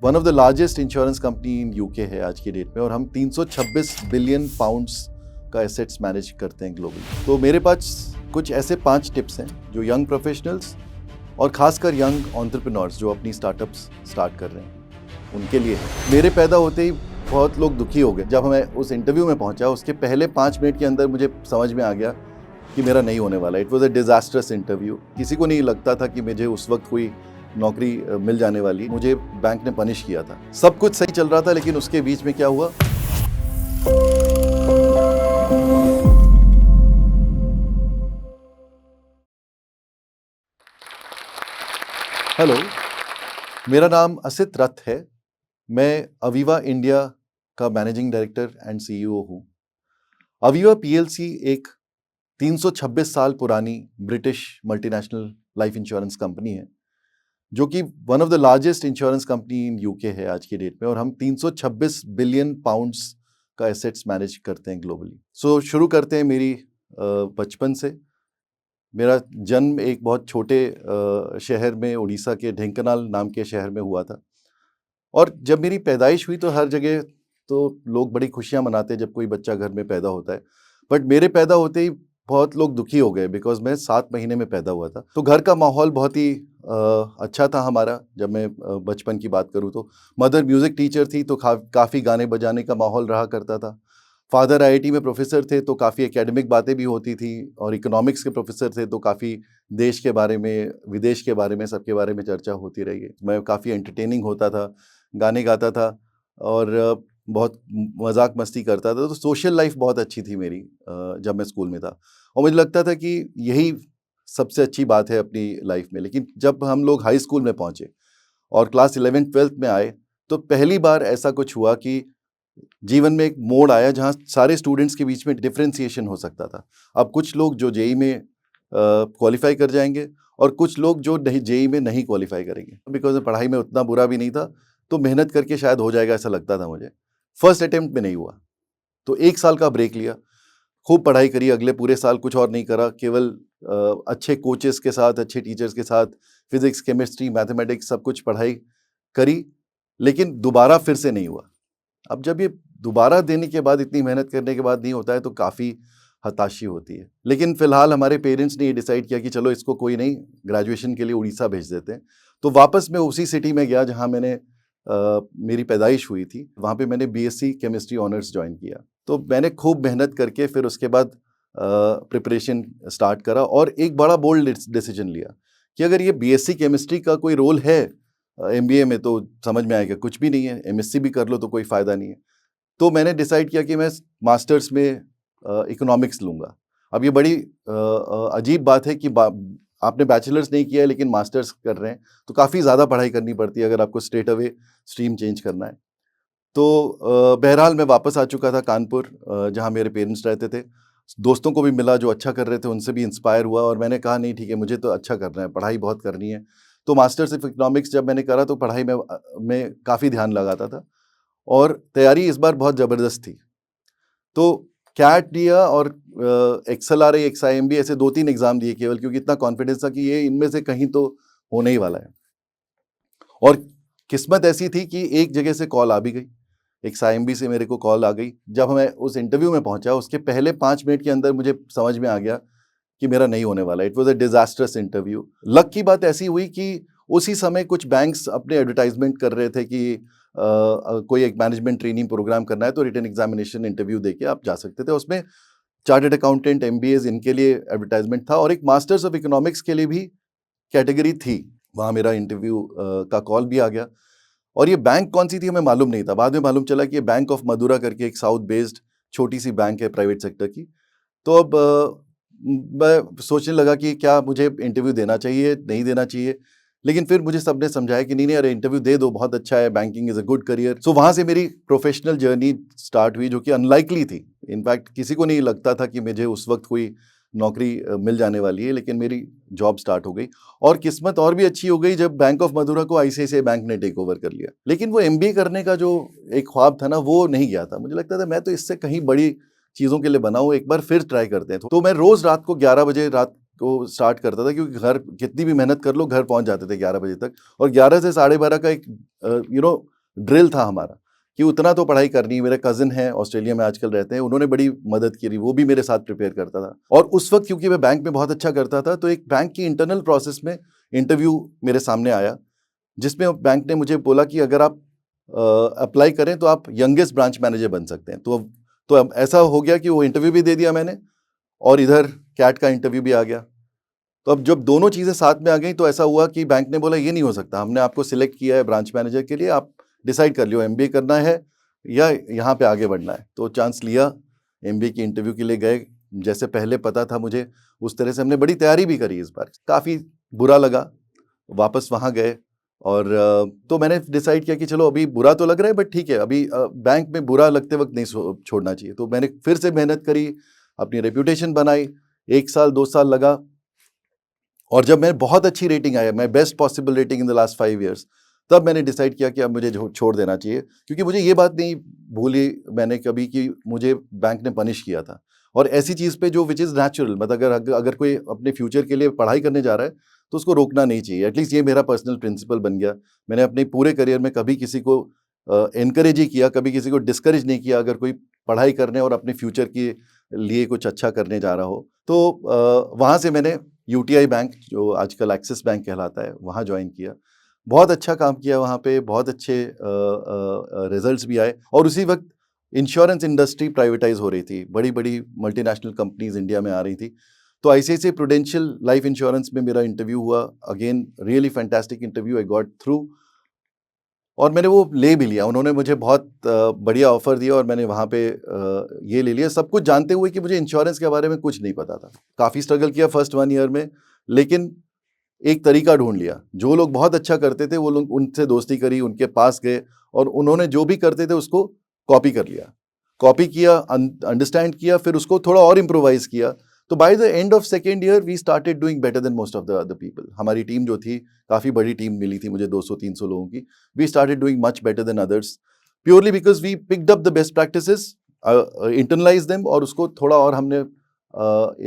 One of the largest insurance company in UK है आज की डेट में, और हम 326 बिलियन पाउंड्स का एसेट्स मैनेज करते हैं ग्लोबली। तो मेरे पास कुछ ऐसे 5 टिप्स हैं जो यंग प्रोफेशनल्स और खासकर यंग एंटरप्रेन्योर्स जो अपनी स्टार्टअप्स स्टार्ट कर रहे हैं उनके लिए है। मेरे पैदा होते ही बहुत लोग दुखी हो गए। जब मैं उस इंटरव्यू में पहुंचा उसके पहले 5 मिनट के अंदर मुझे समझ में आ गया कि मेरा नहीं होने वाला। It was a disastrous interview. किसी को नहीं लगता था कि मुझे उस वक्त कोई नौकरी मिल जाने वाली। मुझे बैंक ने पनिश किया था। सब कुछ सही चल रहा था, लेकिन उसके बीच में क्या हुआ। हेलो, मेरा असित असित रथ है। मैं अवीवा इंडिया का मैनेजिंग डायरेक्टर एंड सीईओ हूँ। अवीवा पीएलसी एक 326 साल पुरानी British multinational life insurance company है, जो कि one of the largest insurance company in UK है आज की डेट में, और हम 326 बिलियन पाउंड्स का एसेट्स मैनेज करते हैं ग्लोबली। सो शुरू करते हैं मेरी बचपन से। मेरा जन्म एक बहुत छोटे शहर में, उड़ीसा के ढेंकनाल नाम के शहर में हुआ था। और जब मेरी पैदाइश हुई तो हर जगह तो लोग बड़ी खुशियां मनाते हैं जब कोई बच्चा घर में पैदा होता है। बट मेरे पैदा होते ही बहुत लोग दुखी हो गए, बिकॉज मैं 7 महीने में पैदा हुआ था। तो घर का माहौल बहुत ही अच्छा था हमारा। जब मैं बचपन की बात करूँ तो मदर म्यूज़िक टीचर थी, तो काफ़ी गाने बजाने का माहौल रहा करता था। फादर आईआईटी में प्रोफेसर थे, तो काफ़ी एकेडमिक बातें भी होती थी। और इकोनॉमिक्स के प्रोफेसर थे, तो काफ़ी देश के बारे में, विदेश के बारे में, सबके बारे में चर्चा होती रही है। मैं काफ़ी एंटरटेनिंग होता था, गाने गाता था और बहुत मजाक मस्ती करता था। तो सोशल लाइफ बहुत अच्छी थी मेरी जब मैं स्कूल में था, और मुझे लगता था कि यही सबसे अच्छी बात है अपनी लाइफ में। लेकिन जब हम लोग हाई स्कूल में पहुंचे और क्लास 11th-12th में आए, तो पहली बार ऐसा कुछ हुआ कि जीवन में एक मोड़ आया जहां सारे स्टूडेंट्स के बीच में डिफरेंशिएशन हो सकता था। अब कुछ लोग जो जेई में क्वालिफाई कर जाएंगे और कुछ लोग जो नहीं, जेई में नहीं क्वालिफाई करेंगे। बिकॉज पढ़ाई में उतना बुरा भी नहीं था, तो मेहनत करके शायद हो जाएगा ऐसा लगता था मुझे। फर्स्ट अटेम्प्ट में नहीं हुआ, तो 1 साल का ब्रेक लिया, खूब पढ़ाई करी। अगले पूरे साल कुछ और नहीं करा, केवल अच्छे कोचेस के साथ, अच्छे टीचर्स के साथ फिजिक्स, केमिस्ट्री, मैथमेटिक्स सब कुछ पढ़ाई करी, लेकिन दोबारा फिर से नहीं हुआ। अब जब ये दोबारा देने के बाद, इतनी मेहनत करने के बाद नहीं होता है, तो काफ़ी हताशी होती है। लेकिन फिलहाल हमारे पेरेंट्स ने ये डिसाइड किया कि चलो इसको कोई नहीं, ग्रेजुएशन के लिए उड़ीसा भेज देते हैं। तो वापस मैं उसी सिटी में गया जहाँ मैंने मेरी पैदाइश हुई थी। वहाँ पे मैंने बीएससी केमिस्ट्री ऑनर्स ज्वाइन किया। तो मैंने खूब मेहनत करके फिर उसके बाद प्रिपरेशन स्टार्ट करा, और एक बड़ा बोल्ड डिसीजन लिया कि अगर ये बीएससी केमिस्ट्री का कोई रोल है एमबीए में, तो समझ में आएगा कुछ भी नहीं है। एमएससी भी कर लो तो कोई फ़ायदा नहीं है। तो मैंने डिसाइड किया कि मैं मास्टर्स में इकोनॉमिक्स लूँगा। अब ये बड़ी अजीब बात है कि आपने बैचलर्स नहीं किया है लेकिन मास्टर्स कर रहे हैं, तो काफ़ी ज़्यादा पढ़ाई करनी पड़ती है अगर आपको स्ट्रेट अवे स्ट्रीम चेंज करना है। तो बहरहाल मैं वापस आ चुका था कानपुर, जहाँ मेरे पेरेंट्स रहते थे। दोस्तों को भी मिला जो अच्छा कर रहे थे, उनसे भी इंस्पायर हुआ, और मैंने कहा नहीं ठीक है, मुझे तो अच्छा करना है, पढ़ाई बहुत करनी है। तो मास्टर्स ऑफ इकोनॉमिक्स जब मैंने करा तो पढ़ाई में काफ़ी ध्यान लगाता था, और तैयारी इस बार बहुत ज़बरदस्त थी। तो कैट दिया और एक्सएलआरए, एक्सआईएमबी ऐसे 2-3 एग्ज़ाम दिए केवल, क्योंकि इतना कॉन्फिडेंस था कि ये इनमें से कहीं तो होने ही वाला है। और किस्मत ऐसी थी कि एक जगह से कॉल आ भी गई, एक्सआईएमबी से मेरे को कॉल आ गई। जब मैं उस इंटरव्यू में पहुंचा उसके पहले 5 मिनट के अंदर मुझे समझ में आ गया कि मेरा नहीं होने वाला। It was a disastrous interview. Luck की बात ऐसी हुई कि उसी समय कुछ बैंक्स अपने एडवर्टाइजमेंट कर रहे थे कि कोई एक मैनेजमेंट ट्रेनिंग प्रोग्राम करना है तो रिटन एग्जामिनेशन इंटरव्यू देके आप जा सकते थे। उसमें चार्टर्ड अकाउंटेंट, एमबीएज, इनके लिए एडवर्टाइजमेंट था, और एक मास्टर्स ऑफ इकोनॉमिक्स के लिए भी कैटेगरी थी। वहाँ मेरा इंटरव्यू का कॉल भी आ गया। और ये बैंक कौन सी थी हमें मालूम नहीं था। बाद में मालूम चला कि ये बैंक ऑफ मदुरा करके एक साउथ बेस्ड छोटी सी बैंक है प्राइवेट सेक्टर की। तो अब मैं सोचने लगा कि क्या मुझे इंटरव्यू देना चाहिए, नहीं देना चाहिए। लेकिन फिर मुझे सबने समझाया कि नहीं नहीं, अरे इंटरव्यू दे दो, बहुत अच्छा है, banking is a good career. So वहाँ से मेरी प्रोफेशनल जर्नी स्टार्ट हुई, जो कि अनलाइकली थी। इनफैक्ट किसी को नहीं लगता था कि मुझे उस वक्त कोई नौकरी मिल जाने वाली है, लेकिन मेरी जॉब स्टार्ट हो गई। और किस्मत और भी अच्छी हो गई जब बैंक ऑफ मदुरा को आईसीआईसीआई बैंक ने टेक ओवर कर लिया। लेकिन वो एमबीए करने का जो एक ख्वाब था ना, वो नहीं गया था। मुझे लगता था मैं तो इससे कहीं बड़ी चीज़ों के लिए बना हूँ, एक बार फिर ट्राई करते हैं। तो मैं रोज़ रात को 11 बजे, रात को स्टार्ट करता था, क्योंकि घर कितनी भी मेहनत कर लो घर पहुंच जाते थे 11 बजे तक, और 11 से 12:30 का एक ड्रिल था हमारा कि उतना तो पढ़ाई करनी है। मेरे कज़न हैं ऑस्ट्रेलिया में आजकल रहते हैं, उन्होंने बड़ी मदद की, वो भी मेरे साथ प्रिपेयर करता था। और उस वक्त क्योंकि मैं बैंक में बहुत अच्छा करता था, तो एक बैंक की इंटरनल प्रोसेस में इंटरव्यू मेरे सामने आया, जिसमें बैंक ने मुझे बोला कि अगर आप अप्लाई करें तो आप यंगेस्ट ब्रांच मैनेजर बन सकते हैं। तो अब ऐसा हो गया कि वो इंटरव्यू भी दे दिया मैंने, और इधर कैट का इंटरव्यू भी आ गया। तो अब जब दोनों चीज़ें साथ में आ गई, तो ऐसा हुआ कि बैंक ने बोला ये नहीं हो सकता, हमने आपको सिलेक्ट किया है ब्रांच मैनेजर के लिए, आप डिसाइड कर लियो MBA करना है या यहाँ पे आगे बढ़ना है। तो चांस लिया, MBA की इंटरव्यू के लिए गए, जैसे पहले पता था मुझे उस तरह से हमने बड़ी तैयारी भी करी। इस बार काफ़ी बुरा लगा, वापस वहाँ गए, और तो मैंने डिसाइड किया कि चलो अभी बुरा तो लग रहा है बट ठीक है, अभी बैंक में बुरा लगते वक्त नहीं छोड़ना चाहिए। तो मैंने फिर से मेहनत करी, अपनी रेप्यूटेशन बनाई, 1 साल 2 साल लगा, और जब मैं बहुत अच्छी रेटिंग आया, मैं best possible rating in the last 5 years, तब मैंने डिसाइड किया कि अब मुझे छोड़ देना चाहिए। क्योंकि मुझे ये बात नहीं भूली मैंने कभी कि मुझे बैंक ने पनिश किया था, और ऐसी चीज़ पे जो विच इज़ नेचुरल, मतलब अगर कोई अपने फ्यूचर के लिए पढ़ाई करने जा रहा है तो उसको रोकना नहीं चाहिए। एटलीस्ट ये मेरा पर्सनल प्रिंसिपल बन गया। मैंने अपने पूरे करियर में कभी किसी को एनकरेज ही किया, कभी किसी को डिस्करेज नहीं किया अगर कोई पढ़ाई करने और अपने फ्यूचर के लिए कुछ अच्छा करने जा रहा हो। तो वहाँ से मैंने UTI बैंक, जो आजकल एक्सिस बैंक कहलाता है, वहाँ ज्वाइन किया। बहुत अच्छा काम किया वहाँ पे, बहुत अच्छे रिजल्ट्स भी आए, और उसी वक्त इंश्योरेंस इंडस्ट्री प्राइवेटाइज हो रही थी, बड़ी बड़ी मल्टीनेशनल कंपनीज इंडिया में आ रही थी। तो ICICI प्रूडेंशियल लाइफ इंश्योरेंस में मेरा इंटरव्यू हुआ, again really fantastic interview, I got through, और मैंने वो ले भी लिया। उन्होंने मुझे बहुत बढ़िया ऑफर दिया, और मैंने वहाँ पे ये ले लिया, सब कुछ जानते हुए कि मुझे इंश्योरेंस के बारे में कुछ नहीं पता था। काफ़ी स्ट्रगल किया फर्स्ट 1 ईयर में, लेकिन एक तरीका ढूंढ लिया। जो लोग बहुत अच्छा करते थे वो लोग, उनसे दोस्ती करी, उनके पास गए, और उन्होंने जो भी करते थे उसको कॉपी कर लिया, कॉपी किया, अंडरस्टैंड किया, फिर उसको थोड़ा और इम्प्रोवाइज किया। तो by the end of second year we started doing better than most of the other people. हमारी टीम जो थी, काफ़ी बड़ी टीम मिली थी मुझे, 200-300 लोगों की। We started doing much better than others, purely because we picked up the best practices, internalise them, और उसको थोड़ा और हमने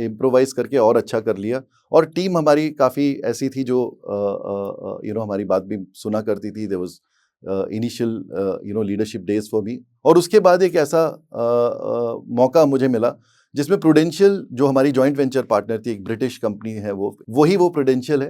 इम्प्रोवाइज करके और अच्छा कर लिया। और टीम हमारी काफ़ी ऐसी थी जो हमारी बात भी सुना करती थी। There was initial leadership days for me. और उसके बाद एक ऐसा मौका मुझे मिला जिसमें प्रूडेंशियल, जो हमारी जॉइंट वेंचर पार्टनर थी, एक ब्रिटिश कंपनी है, वो प्रूडेंशियल है,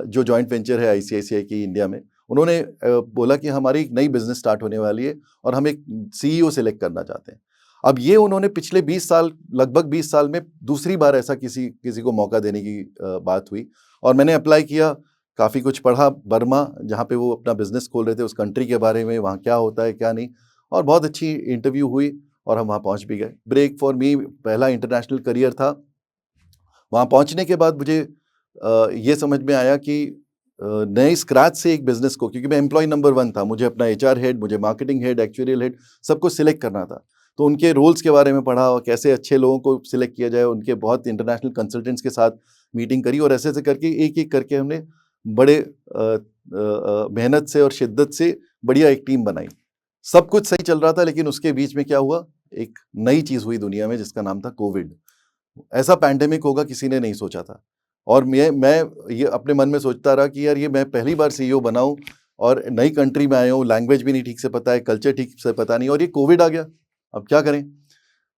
जो जॉइंट वेंचर है ICICI की इंडिया में। उन्होंने बोला कि हमारी एक नई बिजनेस स्टार्ट होने वाली है और हम एक CEO सेलेक्ट करना चाहते हैं। अब ये उन्होंने पिछले 20 साल, लगभग 20 साल में दूसरी बार ऐसा किसी को मौका देने की बात हुई, और मैंने अप्लाई किया, काफ़ी कुछ पढ़ा, बर्मा जहाँ पे वो अपना बिजनेस खोल रहे थे, उस कंट्री के बारे में, वहाँ क्या होता है क्या नहीं, और बहुत अच्छी इंटरव्यू हुई और हम वहाँ पहुँच भी गए। ब्रेक फॉर मी, पहला इंटरनेशनल करियर था। वहाँ पहुँचने के बाद मुझे ये समझ में आया कि नए स्क्रैच से एक बिजनेस को, क्योंकि मैं एम्प्लॉय नंबर 1 था, मुझे अपना HR हेड, मुझे मार्केटिंग हेड, एक्चुअरियल हेड, सबको सिलेक्ट करना था। तो उनके रोल्स के बारे में पढ़ा, और कैसे अच्छे लोगों को सिलेक्ट किया जाए, उनके बहुत इंटरनेशनल कंसल्टेंट्स के साथ मीटिंग करी, और ऐसे करके एक एक करके हमने बड़े मेहनत से और शिद्दत से बढ़िया एक टीम बनाई। सब कुछ सही चल रहा था, लेकिन उसके बीच में क्या हुआ, एक नई चीज़ हुई दुनिया में जिसका नाम था कोविड। ऐसा पैंडेमिक होगा किसी ने नहीं सोचा था, और मैं ये अपने मन में सोचता रहा कि यार ये मैं पहली बार CEO बना हूँ, और नई कंट्री में आया हूँ, लैंग्वेज भी नहीं ठीक से पता है, कल्चर ठीक से पता नहीं, और ये कोविड आ गया, अब क्या करें।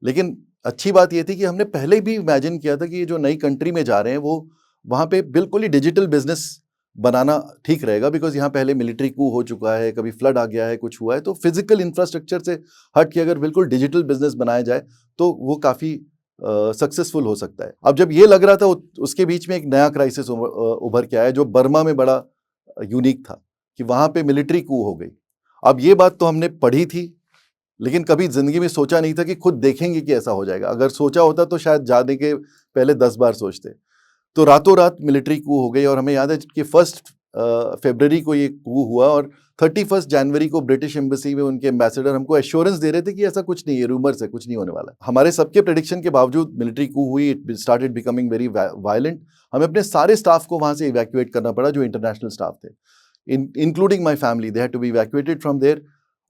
लेकिन अच्छी बात ये थी कि हमने पहले भी इमेजिन किया था कि ये जो नई कंट्री में जा रहे हैं, वो वहाँ पे बिल्कुल ही डिजिटल बिजनेस बनाना ठीक रहेगा, बिकॉज यहाँ पहले मिलिट्री कू हो चुका है, कभी फ्लड आ गया है, कुछ हुआ है, तो फिजिकल इंफ्रास्ट्रक्चर से हट के अगर बिल्कुल डिजिटल बिजनेस बनाया जाए तो वो काफ़ी सक्सेसफुल हो सकता है। अब जब ये लग रहा था, उसके बीच में एक नया क्राइसिस उभर के आया, जो बर्मा में बड़ा यूनिक था, कि वहाँ पे मिलिट्री कू हो गई। अब ये बात तो हमने पढ़ी थी, लेकिन कभी जिंदगी में सोचा नहीं था कि खुद देखेंगे कि ऐसा हो जाएगा। अगर सोचा होता तो शायद जाने के पहले 10 बार सोचते। तो रातों रात मिलिट्री कू हो गई, और हमें याद है कि 1 फरवरी को ये कू हुआ, और 31 जनवरी को ब्रिटिश एम्बेसी में उनके एम्बेसडर हमको एश्योरेंस दे रहे थे कि ऐसा कुछ नहीं है, रूमर्स है, कुछ नहीं होने वाला। हमारे सबके प्रेडिक्शन के बावजूद मिलिट्री कू हुई, it started becoming very violent. हमें अपने सारे स्टाफ को वहाँ से इवैक्यूएट करना पड़ा, जो इंटरनेशनल स्टाफ थे, including my family, they had to be evacuated from there.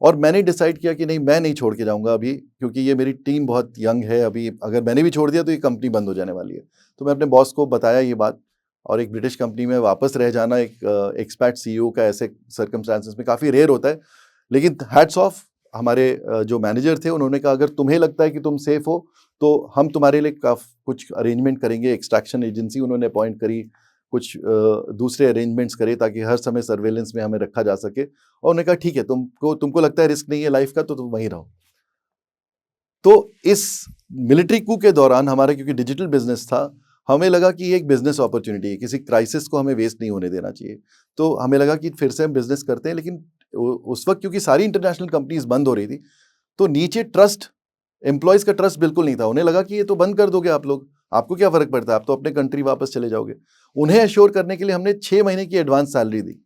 और मैंने डिसाइड किया कि नहीं, मैं नहीं छोड़ के जाऊंगा अभी, क्योंकि ये मेरी टीम बहुत यंग है अभी, अगर मैंने भी छोड़ दिया तो ये कंपनी बंद हो जाने वाली है। तो मैं अपने बॉस को बताया ये बात, और एक ब्रिटिश कंपनी में वापस रह जाना एक एक्सपैट सीईओ का ऐसे सर्कमस्टांसेस में काफ़ी रेयर होता है। लेकिन हैट्स ऑफ, हमारे जो मैनेजर थे उन्होंने कहा अगर तुम्हें लगता है कि तुम सेफ हो तो हम तुम्हारे लिए कुछ अरेंजमेंट करेंगे। एक्सट्रैक्शन एजेंसी उन्होंने अपॉइंट करी, कुछ दूसरे अरेंजमेंट्स करे ताकि हर समय सर्वेलेंस में हमें रखा जा सके। और उन्होंने कहा ठीक है, तुमको लगता है रिस्क नहीं है लाइफ का तो तुम वहीं रहो। तो इस मिलिट्री कू के दौरान हमारा, क्योंकि डिजिटल बिजनेस था, हमें लगा कि ये एक बिजनेस अपॉर्चुनिटी है, किसी क्राइसिस को हमें वेस्ट नहीं होने देना चाहिए। तो हमें लगा कि फिर से हम बिजनेस करते हैं। लेकिन उस वक्त क्योंकि सारी इंटरनेशनल कंपनीज बंद हो रही थी, तो नीचे ट्रस्ट, एम्प्लॉयज का ट्रस्ट बिल्कुल नहीं था। उन्हें लगा कि ये तो बंद कर दोगे आप लोग, आपको क्या फर्क पड़ता है, आप तो अपने कंट्री वापस चले जाओगे। उन्हें एश्योर करने के लिए हमने 6 महीने की एडवांस सैलरी दी,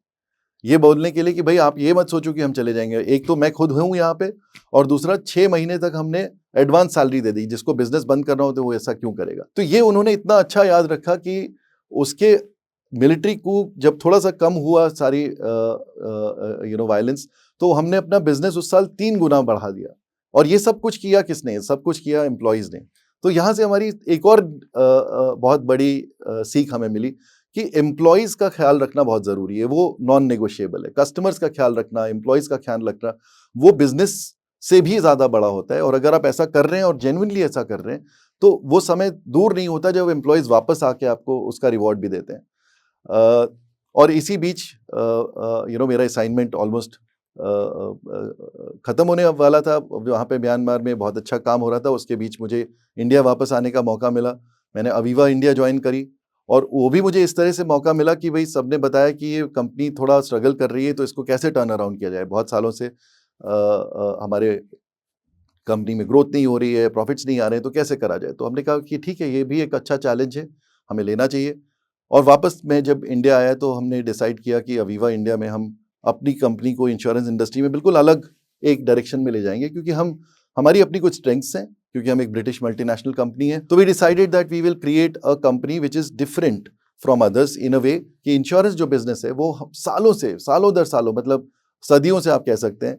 ये बोलने के लिए कि भाई आप ये मत सोचो कि हम चले जाएंगे। एक तो मैं खुद हूँ यहाँ पे, और दूसरा 6 महीने तक हमने एडवांस सैलरी दे दी। जिसको बिजनेस बंद करना हो तो वो ऐसा क्यों करेगा। तो ये उन्होंने इतना अच्छा याद रखा कि उसके मिलिट्री कू जब थोड़ा सा कम हुआ, सारी वायलेंस, तो हमने अपना बिजनेस उस साल 3 गुना बढ़ा दिया। और ये सब कुछ किया किसने? सब कुछ किया एम्प्लॉयज ने। तो यहाँ से हमारी एक और बहुत बड़ी सीख हमें मिली कि एम्प्लॉयज का ख्याल रखना बहुत जरूरी है, वो नॉन नेगोशिएबल है। कस्टमर्स का ख्याल रखना, एम्प्लॉयज का ख्याल रखना, वो बिजनेस से भी ज्यादा बड़ा होता है। और अगर आप ऐसा कर रहे हैं और जेन्युइनली ऐसा कर रहे हैं, तो वो समय दूर नहीं होता जब एम्प्लॉयज वापस आके आपको उसका रिवॉर्ड भी देते हैं। और इसी बीच मेरा असाइनमेंट ऑलमोस्ट खत्म होने वाला था। वहाँ पे म्यांमार में बहुत अच्छा काम हो रहा था, उसके बीच मुझे इंडिया वापस आने का मौका मिला। मैंने अवीवा इंडिया ज्वाइन करी, और वो भी मुझे इस तरह से मौका मिला कि भाई सबने बताया कि ये कंपनी थोड़ा स्ट्रगल कर रही है, तो इसको कैसे टर्न अराउंड किया जाए। बहुत सालों से हमारे कंपनी में ग्रोथ नहीं हो रही है, प्रॉफिट्स नहीं आ रहे हैं, तो कैसे करा जाए। तो हमने कहा कि ठीक है, ये भी एक अच्छा चैलेंज है, हमें लेना चाहिए। और वापस मैं जब इंडिया आया तो हमने डिसाइड किया कि अवीवा इंडिया में हम अपनी कंपनी को इंश्योरेंस इंडस्ट्री में बिल्कुल अलग एक डायरेक्शन में ले जाएंगे, क्योंकि हमारी अपनी कुछ स्ट्रेंथ्स हैं, क्योंकि हम एक ब्रिटिश मल्टीनेशनल कंपनी है। तो we decided that we will create a company which is different from others in a way कि इंश्योरेंस जो बिजनेस है वो सालों दर सालों, मतलब सदियों से आप कह सकते हैं,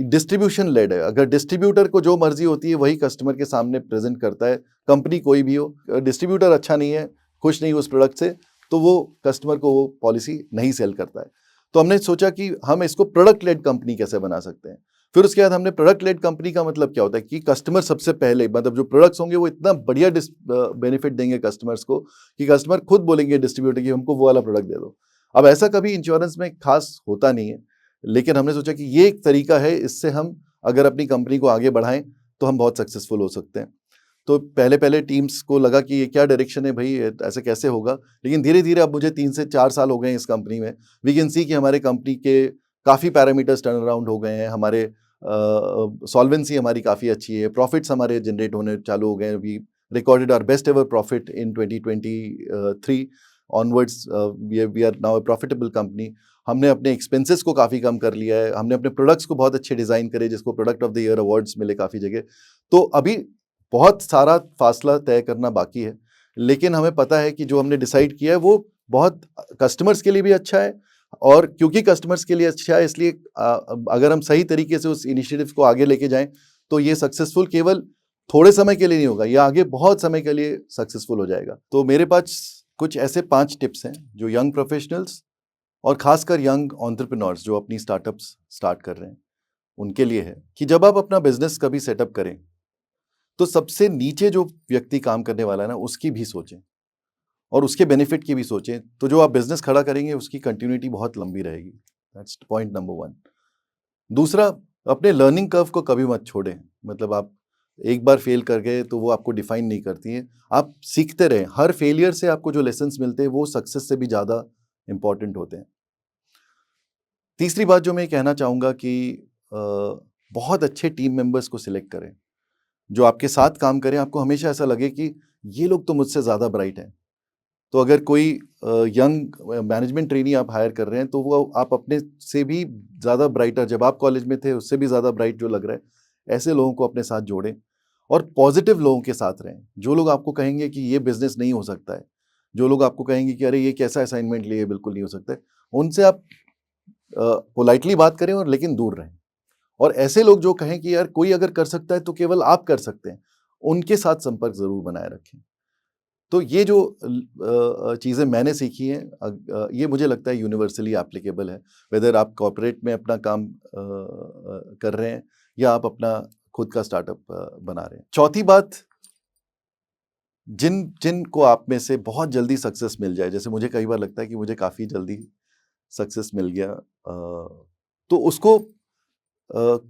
डिस्ट्रीब्यूशन लेड है। अगर डिस्ट्रीब्यूटर को जो मर्जी होती है वही कस्टमर के सामने प्रेजेंट करता है, कंपनी कोई भी हो, डिस्ट्रीब्यूटर अच्छा नहीं है, खुश नहीं उस प्रोडक्ट से, तो वो कस्टमर को वो पॉलिसी नहीं सेल करता है। तो हमने सोचा कि हम इसको प्रोडक्ट लेड कंपनी कैसे बना सकते हैं। फिर उसके बाद हमने प्रोडक्ट लेड कंपनी का मतलब क्या होता है कि कस्टमर सबसे पहले, मतलब जो प्रोडक्ट्स होंगे वो इतना बढ़िया बेनिफिट देंगे कस्टमर्स को कि कस्टमर खुद बोलेंगे डिस्ट्रीब्यूटर कि हमको वो वाला प्रोडक्ट दे दो। अब ऐसा कभी इंश्योरेंस में खास होता नहीं है, लेकिन हमने सोचा कि ये एक तरीका है, इससे हम अगर अपनी कंपनी को आगे बढ़ाएं तो हम बहुत सक्सेसफुल हो सकते हैं। तो पहले पहले टीम्स को लगा कि ये क्या डायरेक्शन है भाई, ऐसे कैसे होगा। लेकिन धीरे धीरे, अब मुझे 3 से 4 साल हो गए हैं इस कंपनी में, वी कैन सी कि हमारे कंपनी के काफ़ी पैरामीटर्स टर्न अराउंड हो गए हैं। हमारे सॉल्वेंसी हमारी काफ़ी अच्छी है, प्रॉफिट्स हमारे जनरेट होने चालू हो गए हैं। We recorded our best ever profit in 2023 onwards. We are now a profitable company. हमने अपने एक्सपेंसेस को काफ़ी कम कर लिया है, हमने अपने प्रोडक्ट्स को बहुत अच्छे डिज़ाइन करे, जिसको product of the year awards मिले काफ़ी जगह। तो अभी बहुत सारा फासला तय करना बाकी है, लेकिन हमें पता है कि जो हमने डिसाइड किया है वो बहुत कस्टमर्स के लिए भी अच्छा है। और क्योंकि कस्टमर्स के लिए अच्छा है, इसलिए अगर हम सही तरीके से उस इनिशिएटिव को आगे लेके जाएं तो ये सक्सेसफुल केवल थोड़े समय के लिए नहीं होगा, ये आगे बहुत समय के लिए सक्सेसफुल हो जाएगा। तो मेरे पास कुछ ऐसे 5 टिप्स हैं जो यंग प्रोफेशनल्स और खासकर यंग एंटरप्रेन्योर्स जो अपनी स्टार्टअप्स स्टार्ट कर रहे हैं उनके लिए है कि जब आप अपना बिजनेस कभी सेटअप करें तो सबसे नीचे जो व्यक्ति काम करने वाला है ना, उसकी भी सोचें और उसके बेनिफिट की भी सोचें। तो जो आप बिजनेस खड़ा करेंगे उसकी कंटिन्यूटी बहुत लंबी रहेगी। That's point number 1। दूसरा, अपने लर्निंग कर्व को कभी मत छोड़ें। मतलब आप एक बार फेल कर गए तो वो आपको डिफाइन नहीं करती है, आप सीखते रहें। हर फेलियर से आपको जो लेसन्स मिलते हैं वो सक्सेस से भी ज़्यादा इंपॉर्टेंट होते हैं। तीसरी बात जो मैं कहना चाहूँगा कि बहुत अच्छे टीम मेंबर्स को सिलेक्ट करें जो आपके साथ काम करें। आपको हमेशा ऐसा लगे कि ये लोग तो मुझसे ज़्यादा ब्राइट हैं। तो अगर कोई यंग मैनेजमेंट ट्रेनी आप हायर कर रहे हैं तो वो आप अपने से भी ज़्यादा ब्राइटर, जब आप कॉलेज में थे उससे भी ज़्यादा ब्राइट जो लग रहा है, ऐसे लोगों को अपने साथ जोड़ें और पॉजिटिव लोगों के साथ रहें। जो लोग आपको कहेंगे कि ये बिजनेस नहीं हो सकता है, जो लोग आपको कहेंगे कि अरे ये कैसा असाइनमेंट लिए, बिल्कुल नहीं हो सकता है, उनसे आप पोलाइटली बात करें और लेकिन दूर रहें। और ऐसे लोग जो कहें कि यार कोई अगर कर सकता है तो केवल आप कर सकते हैं, उनके साथ संपर्क ज़रूर बनाए रखें। तो ये जो चीज़ें मैंने सीखी हैं, ये मुझे लगता है यूनिवर्सली एप्लीकेबल है, वेदर आप कॉर्पोरेट में अपना काम कर रहे हैं या आप अपना खुद का स्टार्टअप बना रहे हैं। चौथी बात, जिनको आप में से बहुत जल्दी सक्सेस मिल जाए, जैसे मुझे कई बार लगता है कि मुझे काफ़ी जल्दी सक्सेस मिल गया, तो उसको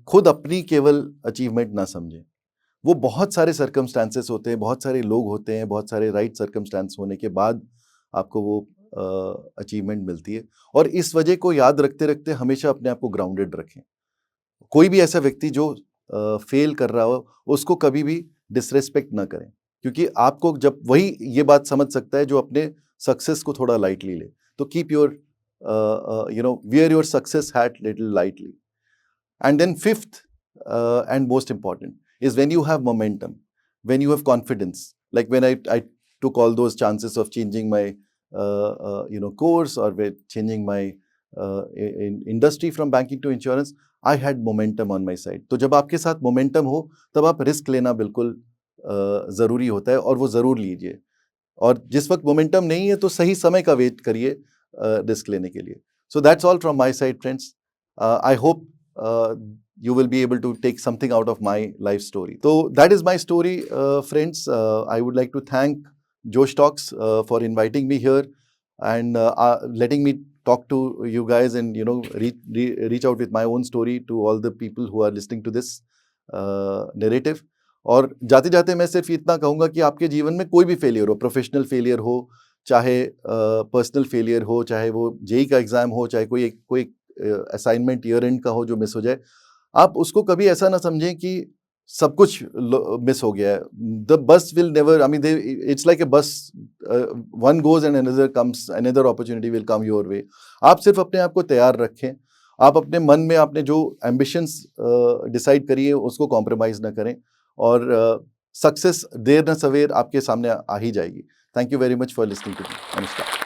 खुद अपनी केवल अचीवमेंट ना समझें। वो बहुत सारे सर्कमस्टांसेस होते हैं, बहुत सारे लोग होते हैं, बहुत सारे राइट सर्कमस्टांस होने के बाद आपको वो अचीवमेंट मिलती है। और इस वजह को याद रखते रखते हमेशा अपने आप को ग्राउंडेड रखें। कोई भी ऐसा व्यक्ति जो फेल कर रहा हो, उसको कभी भी डिसरेस्पेक्ट ना करें, क्योंकि आपको जब वही ये बात समझ सकता है जो अपने सक्सेस को थोड़ा लाइटली ले। तो keep your wear your success hat little lightly. And then fifth and most important is when you have momentum, when you have confidence. Like when I took all those chances of changing my course or changing my industry from banking to insurance, I had momentum on my side. तो जब आपके साथ momentum हो तब आप risk लेना बिल्कुल ज़रूरी होता है और वो ज़रूर लीजिए। और जिस वक्त मोमेंटम नहीं है तो सही समय का वेट करिए रिस्क लेने के लिए। So that's all from my side friends. I hope you will be able to take something out of my life story. So that is my story, friends. I would like to thank Josh Talks for inviting me here and letting me talk to you guys and reach out with my own story to all the people who are listening to this narrative. और जाते जाते मैं सिर्फ इतना कहूँगा कि आपके जीवन में कोई भी फेलियर हो, प्रोफेशनल फेलियर हो, चाहे पर्सनल फेलियर हो, चाहे वो जेई का एग्ज़ाम हो, चाहे कोई असाइनमेंट ईयर एंड का हो जो मिस हो जाए, आप उसको कभी ऐसा ना समझें कि सब कुछ मिस हो गया है। The bus will never, I mean it's like a bus, one goes and another comes, another opportunity will come your way. आप सिर्फ अपने आप को तैयार रखें, आप अपने मन में आपने जो एम्बिशंस डिसाइड करिए उसको कॉम्प्रोमाइज़ ना करें और सक्सेस देर न सवेर आपके सामने आ ही जाएगी। Thank you very much for listening to me. नमस्कार।